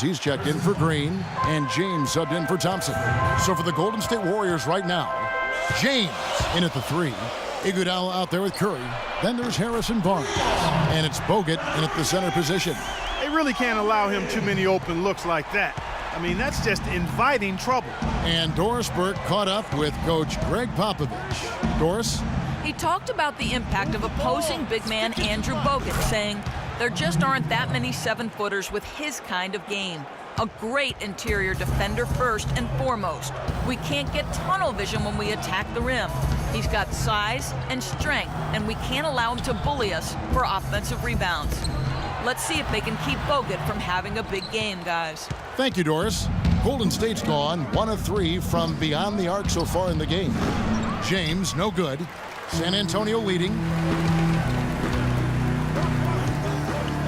he's checked in for Green, and James subbed in for Thompson. So for the Golden State Warriors right now, James in at the 3. Iguodala out there with Curry. Then there's Harrison Barnes. And it's Bogut in at the center position. They really can't allow him too many open looks like that. I mean, that's just inviting trouble. And Doris Burke caught up with Coach Greg Popovich. Doris? He talked about the impact of opposing big man Andrew Bogut, saying there just aren't that many 7-footers with his kind of game. A great interior defender first and foremost. We can't get tunnel vision when we attack the rim. He's got size and strength, and we can't allow him to bully us for offensive rebounds. Let's see if they can keep Bogut from having a big game, guys. Thank you, Doris. Golden State's gone 1 of 3 from beyond the arc so far in the game. James, no good. San Antonio leading.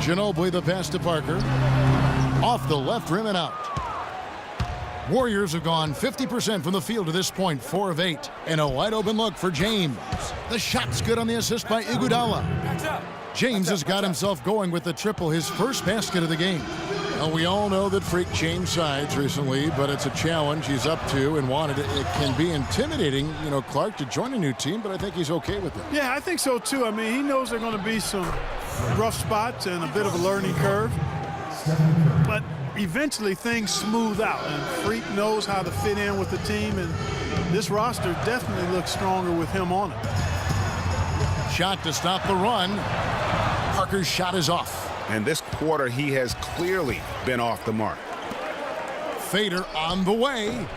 Ginobili the pass to Parker. Off the left rim and out. Warriors have gone 50% from the field to this point, 4 of 8. And a wide open look for James. The shot's good on the assist by Iguodala. James has got himself going with the triple, his first basket of the game. Well, we all know that Freak changed sides recently, but it's a challenge he's up to and wanted it. It can be intimidating, you know, Clark, to join a new team, but I think he's okay with it. Yeah, I think so, too. I mean, he knows there are going to be some rough spots and a bit of a learning curve. But eventually things smooth out, and Freak knows how to fit in with the team, and this roster definitely looks stronger with him on it. Shot to stop the run. Parker's shot is off. And this quarter, he has clearly been off the mark. Fader on the way.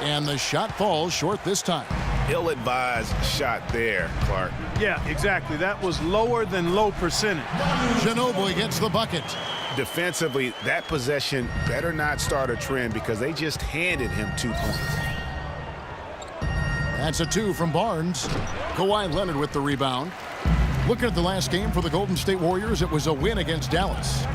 And the shot falls short this time. Ill-advised shot there, Clark. Yeah, exactly. That was lower than low percentage. Ginobili gets the bucket. Defensively, that possession better not start a trend because they just handed him 2 points. That's a 2 from Barnes. Kawhi Leonard with the rebound. Looking at the last game for the Golden State Warriors, it was a win against Dallas.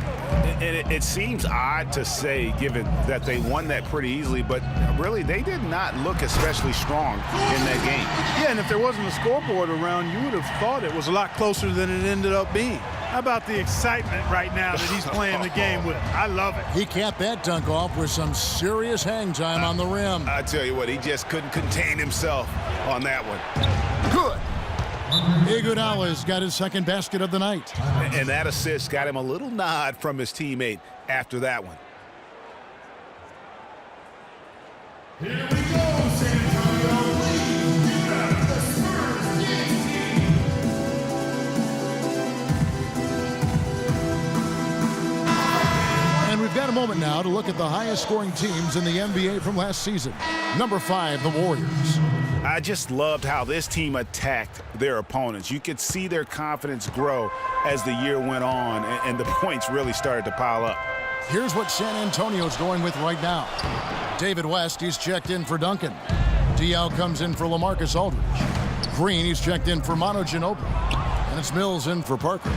And it seems odd to say, given that they won that pretty easily, but really they did not look especially strong in that game. Yeah, and if there wasn't a scoreboard around, you would have thought it was a lot closer than it ended up being. How about the excitement right now that he's playing the game with? I love it. He capped that dunk off with some serious hang time on the rim. I tell you what, he just couldn't contain himself on that one. Good. Iguodala's got his second basket of the night. And that assist got him a little nod from his teammate after that one. Here we go, San Antonio. Please give it up for the Spurs team. And we've got a moment now to look at the highest scoring teams in the NBA from last season. Number 5, the Warriors. I just loved how this team attacked their opponents. You could see their confidence grow as the year went on, and the points really started to pile up. Here's what San Antonio's going with right now. David West, he's checked in for Duncan. Diaw comes in for LaMarcus Aldridge. Green, he's checked in for Manu Ginobili. And it's Mills in for Parker.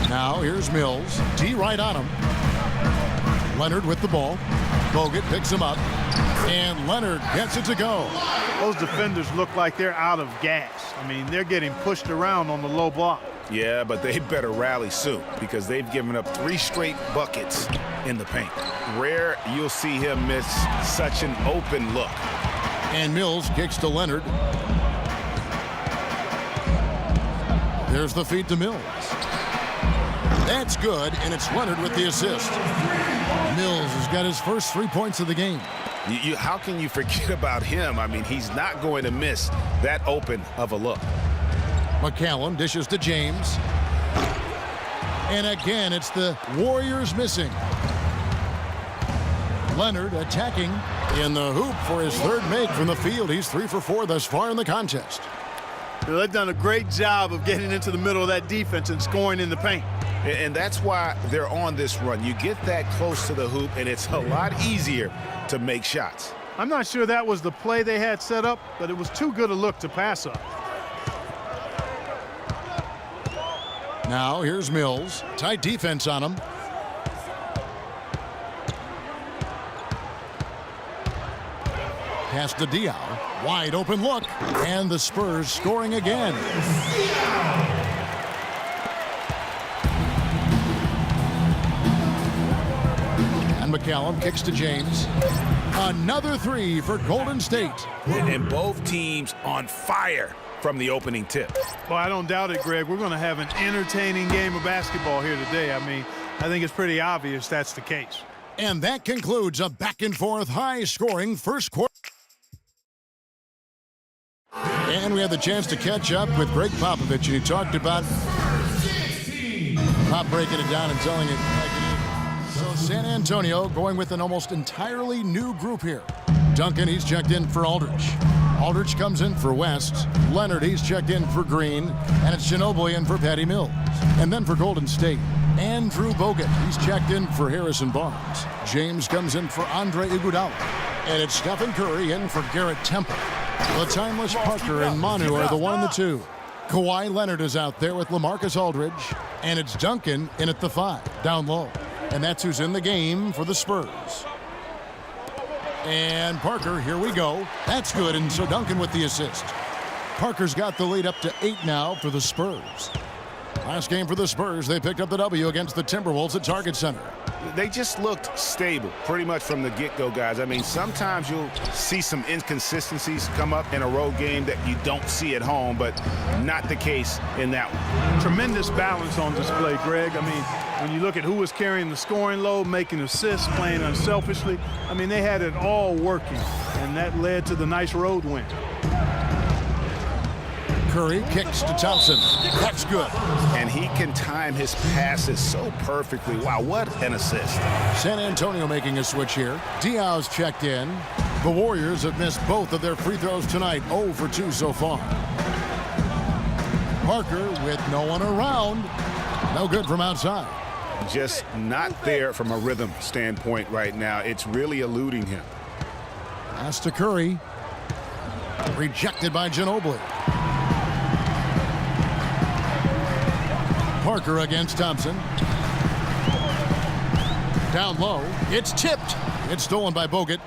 Now here's Mills. D right on him. Leonard with the ball. Bogut picks him up. And Leonard gets it to go. Those defenders look like they're out of gas. I mean, they're getting pushed around on the low block. Yeah, but they better rally soon because they've given up 3 straight buckets in the paint. Rare you'll see him miss such an open look. And Mills kicks to Leonard. There's the feed to Mills. That's good, and it's Leonard with the assist. Mills has got his first 3 points of the game. How can you forget about him? I mean, he's not going to miss that open of a look. McCallum dishes to James. And again, it's the Warriors missing. Leonard attacking in the hoop for his 3rd make from the field. He's 3 for 4 thus far in the contest. They've done a great job of getting into the middle of that defense and scoring in the paint. And that's why they're on this run. You get that close to the hoop, and it's a lot easier to make shots. I'm not sure that was the play they had set up, but it was too good a look to pass up. Now here's Mills. Tight defense on him. Pass to Diaw. Wide open look. And the Spurs scoring again. And McCallum kicks to James. Another three for Golden State. And both teams on fire from the opening tip. Well, I don't doubt it, Greg. We're going to have an entertaining game of basketball here today. I mean, I think it's pretty obvious that's the case. And that concludes a back-and-forth, high-scoring first quarter. And we had the chance to catch up with Greg Popovich, and he talked about Pop breaking it down and telling it like it is. So San Antonio going with an almost entirely new group here. Duncan, he's checked in for Aldridge. Aldridge comes in for West. Leonard, he's checked in for Green. And it's Ginobili in for Patty Mills. And then for Golden State, Andrew Bogut, he's checked in for Harrison Barnes. James comes in for Andre Iguodala. And it's Stephen Curry in for Garrett Temple. The timeless Parker and Manu are the 1 and the 2. Kawhi Leonard is out there with LaMarcus Aldridge. And it's Duncan in at the 5, down low. And that's who's in the game for the Spurs. And Parker, here we go. That's good, and so Duncan with the assist. Parker's got the lead up to 8 now for the Spurs. Last game for the Spurs, they picked up the W against the Timberwolves at Target Center. They just looked stable pretty much from the get-go, guys. I mean, sometimes you'll see some inconsistencies come up in a road game that you don't see at home, but not the case in that one. Tremendous balance on display, Greg. I mean, when you look at who was carrying the scoring load, making assists, playing unselfishly, I mean, they had it all working, and that led to the nice road win. Curry kicks to Thompson. That's good. And he can time his passes so perfectly. Wow, what an assist. San Antonio making a switch here. Diaw's checked in. The Warriors have missed both of their free throws tonight, 0 for 2 so far. Parker with no one around. No good from outside. Just not there from a rhythm standpoint right now. It's really eluding him. Pass to Curry. Rejected by Ginobili. Parker against Thompson. Down low. It's tipped. It's stolen by Bogut.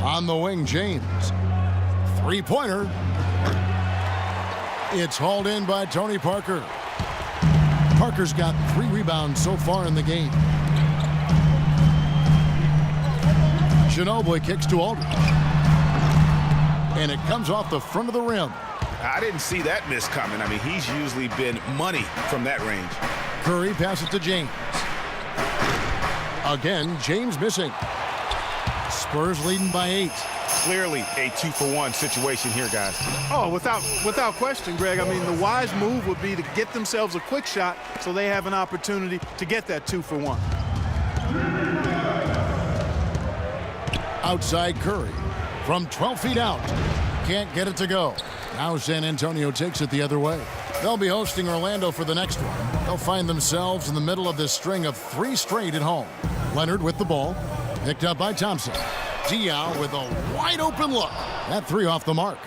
On the wing, James. Three-pointer. It's hauled in by Tony Parker. Parker's got 3 rebounds so far in the game. Ginobili kicks to Aldridge. And it comes off the front of the rim. I didn't see that miss coming. I mean, he's usually been money from that range. Curry passes to James. Again, James missing. Spurs leading by 8. Clearly a 2-for-1 situation here, guys. Oh, without question, Greg. I mean, the wise move would be to get themselves a quick shot so they have an opportunity to get that 2-for-1. Outside Curry from 12 feet out. Can't get it to go. Now San Antonio takes it the other way. They'll be hosting Orlando for the next one. They'll find themselves in the middle of this string of 3 straight at home. Leonard with the ball. Picked up by Thompson. Diaw with a wide open look. That 3 off the mark.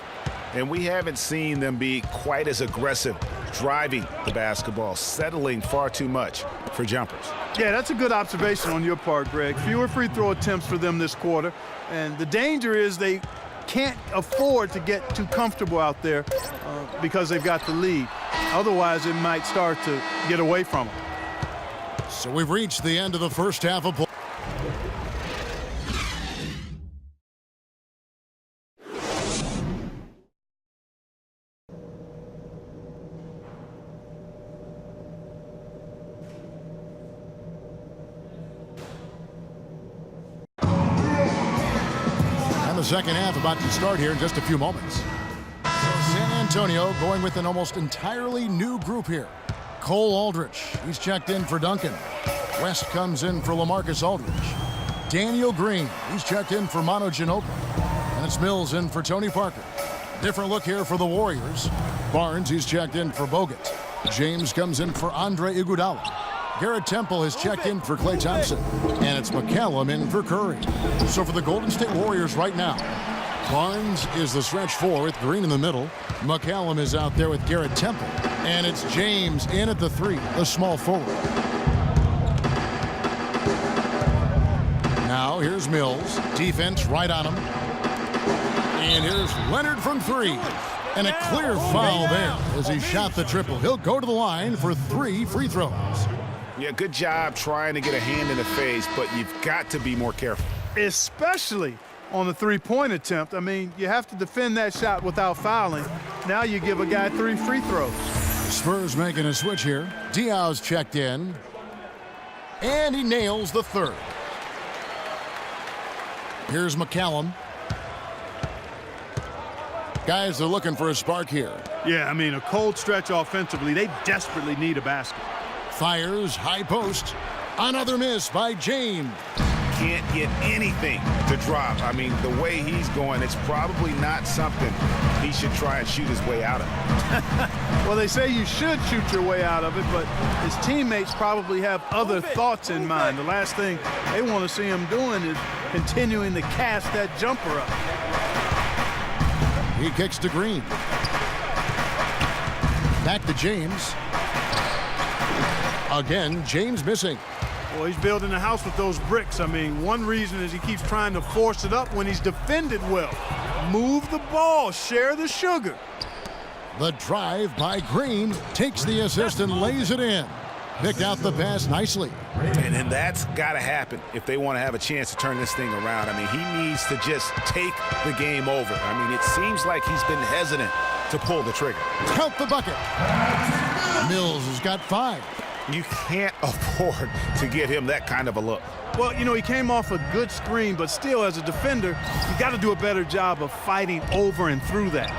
And we haven't seen them be quite as aggressive driving the basketball, settling far too much for jumpers. Yeah, that's a good observation on your part, Greg. Fewer free throw attempts for them this quarter. And the danger is they can't afford to get too comfortable out there because they've got the lead. Otherwise, it might start to get away from them. So we've reached the end of the first half of play. The second half about to start here in just a few moments. So San Antonio going with an almost entirely new group here. Cole Aldridge, he's checked in for Duncan. West comes in for LaMarcus Aldridge. Daniel Green, he's checked in for Manu Ginobili. And it's Mills in for Tony Parker. Different look here for the Warriors. Barnes, he's checked in for Bogut. James comes in for Andre Iguodala. Garrett Temple has checked in for Klay Thompson. And it's McCallum in for Curry. So for the Golden State Warriors right now, Barnes is the stretch 4 with Green in the middle. McCallum is out there with Garrett Temple. And it's James in at the 3, the small forward. Now here's Mills. Defense right on him. And here's Leonard from 3. And a clear foul there as he shot the triple. He'll go to the line for 3 free throws. Yeah, good job trying to get a hand in the face, but you've got to be more careful. Especially on the three-point attempt. I mean, you have to defend that shot without fouling. Now you give a guy 3 free throws. Spurs making a switch here. Diaw's checked in. And he nails the third. Here's McCallum. Guys are looking for a spark here. Yeah, I mean, a cold stretch offensively. They desperately need a basket. Fires, high post. Another miss by James. Can't get anything to drop. I mean, the way he's going, it's probably not something he should try and shoot his way out of. Well, they say you should shoot your way out of it, but his teammates probably have other thoughts in mind. The last thing they want to see him doing is continuing to cast that jumper up. He kicks to Green. Back to James. Again, James missing. Well, he's building a house with those bricks. I mean, one reason is he keeps trying to force it up when he's defended well. Move the ball, share the sugar. The drive by Green takes the assist and lays it in. Picked out the pass nicely. And then that's got to happen if they want to have a chance to turn this thing around. I mean, he needs to just take the game over. I mean, it seems like he's been hesitant to pull the trigger. Count the bucket. Mills has got 5. You can't afford to give him that kind of a look. Well, you know, he came off a good screen, but still, as a defender, you got to do a better job of fighting over and through that.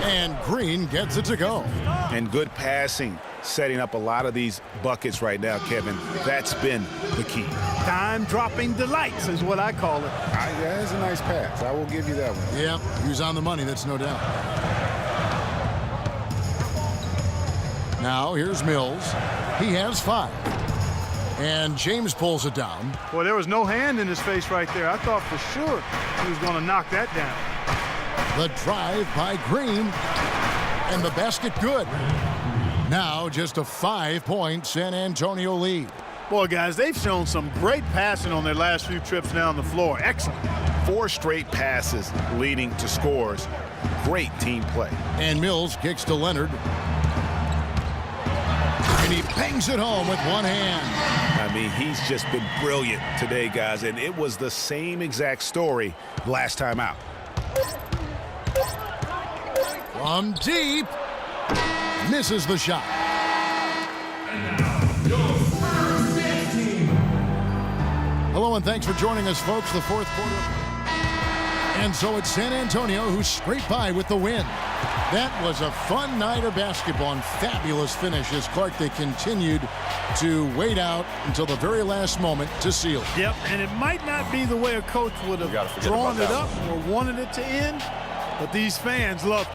And Green gets it to go. And good passing, setting up a lot of these buckets right now, Kevin. That's been the key. Time-dropping delights is what I call it. Yeah, that's a nice pass. I will give you that one. Yeah, he was on the money, that's no doubt. Now, here's Mills. He has 5. And James pulls it down. Boy, there was no hand in his face right there. I thought for sure he was going to knock that down. The drive by Green. And the basket good. Now, just a 5-point San Antonio lead. Boy, guys, they've shown some great passing on their last few trips down the floor. Excellent. 4 straight passes leading to scores. Great team play. And Mills kicks to Leonard. And he bangs it home with one hand. I mean, he's just been brilliant today, guys, and it was the same exact story last time out. From deep, misses the shot. Hello and thanks for joining us, folks. The fourth quarter. And so it's San Antonio who scraped by with the win. That was a fun night of basketball and fabulous finish as Clark, they continued to wait out until the very last moment to seal it. Yep, and it might not be the way a coach would have drawn it up or wanted it to end, but these fans love it.